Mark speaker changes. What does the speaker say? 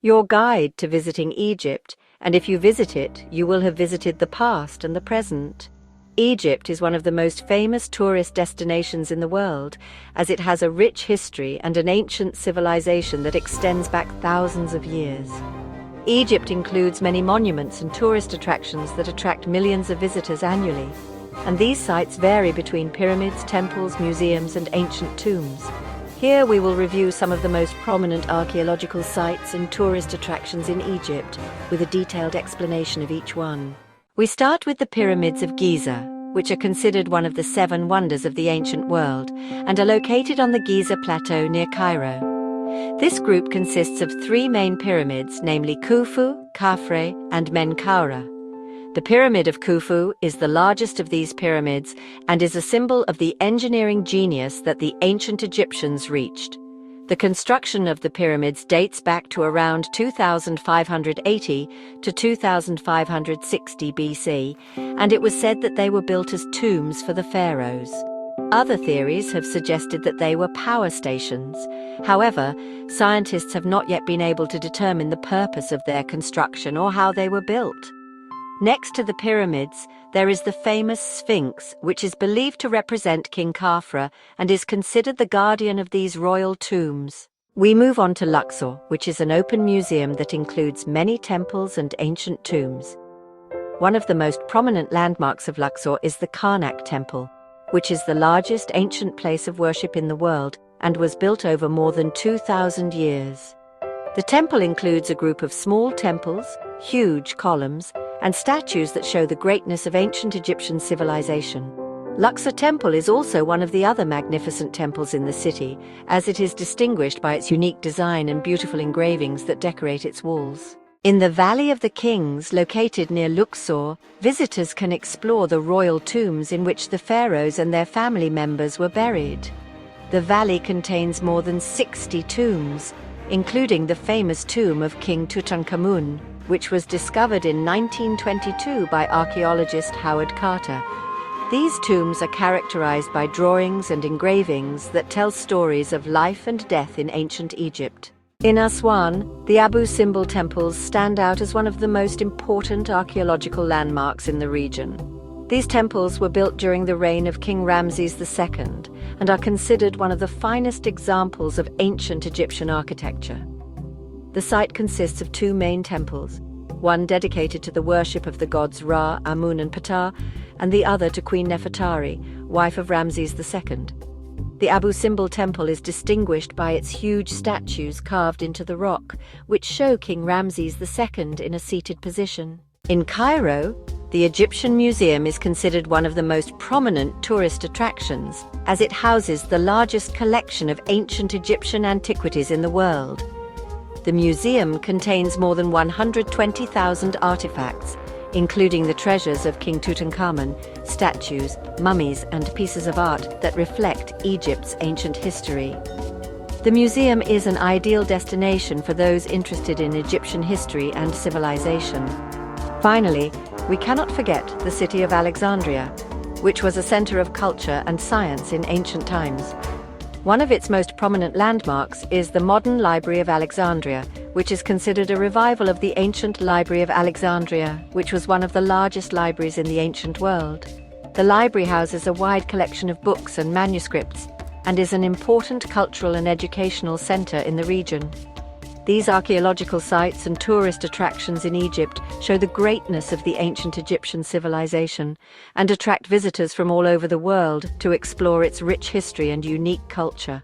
Speaker 1: your guide to visiting Egypt, and if you visit it, you will have visited the past and the present. Egypt is one of the most famous tourist destinations in the world, as it has a rich history and an ancient civilization that extends back thousands of years. Egypt includes many monuments and tourist attractions that attract millions of visitors annually, and these sites vary between pyramids, temples, museums, and ancient tombs. Here we will review some of the most prominent archaeological sites and tourist attractions in Egypt, with a detailed explanation of each one. We start with the Pyramids of Giza, which are considered one of the 7 wonders of the ancient world, and are located on the Giza Plateau near Cairo. This group consists of 3 main pyramids, namely Khufu, Khafre, and Menkaure. The Pyramid of Khufu is the largest of these pyramids and is a symbol of the engineering genius that the ancient Egyptians reached. The construction of the pyramids dates back to around 2580 to 2560 BC, and it was said that they were built as tombs for the pharaohs. Other theories have suggested that they were power stations. However, scientists have not yet been able to determine the purpose of their construction or how they were built. Next to the pyramids, there is the famous Sphinx, which is believed to represent King Khafre and is considered the guardian of these royal tombs. We move on to Luxor, which is an open museum that includes many temples and ancient tombs. One of the most prominent landmarks of Luxor is the Karnak Temple, which is the largest ancient place of worship in the world and was built over more than 2,000 years. The temple includes a group of small temples, huge columns, and statues that show the greatness of ancient Egyptian civilization. Luxor Temple is also one of the other magnificent temples in the city, as it is distinguished by its unique design and beautiful engravings that decorate its walls. In the Valley of the Kings, located near Luxor, visitors can explore the royal tombs in which the pharaohs and their family members were buried. The valley contains more than 60 tombs, including the famous tomb of King Tutankhamun, which was discovered in 1922 by archaeologist Howard Carter. These tombs are characterized by drawings and engravings that tell stories of life and death in ancient Egypt. In Aswan, the Abu Simbel temples stand out as one of the most important archaeological landmarks in the region. These temples were built during the reign of King Ramses II and are considered one of the finest examples of ancient Egyptian architecture. The site consists of 2 main temples, one dedicated to the worship of the gods Ra, Amun, and Ptah, and the other to Queen Nefertari, wife of Ramses II. The Abu Simbel temple is distinguished by its huge statues carved into the rock, which show King Ramses II in a seated position. In Cairo, the Egyptian Museum is considered one of the most prominent tourist attractions, as it houses the largest collection of ancient Egyptian antiquities in the world. The museum contains more than 120,000 artifacts, including the treasures of King Tutankhamun, statues, mummies, and pieces of art that reflect Egypt's ancient history. The museum is an ideal destination for those interested in Egyptian history and civilization. Finally, we cannot forget the city of Alexandria, which was a center of culture and science in ancient times. One of its most prominent landmarks is the modern Library of Alexandria, which is considered a revival of the ancient Library of Alexandria, which was one of the largest libraries in the ancient world. The library houses a wide collection of books and manuscripts and is an important cultural and educational center in the region. These archaeological sites and tourist attractions in Egypt show the greatness of the ancient Egyptian civilization and attract visitors from all over the world to explore its rich history and unique culture.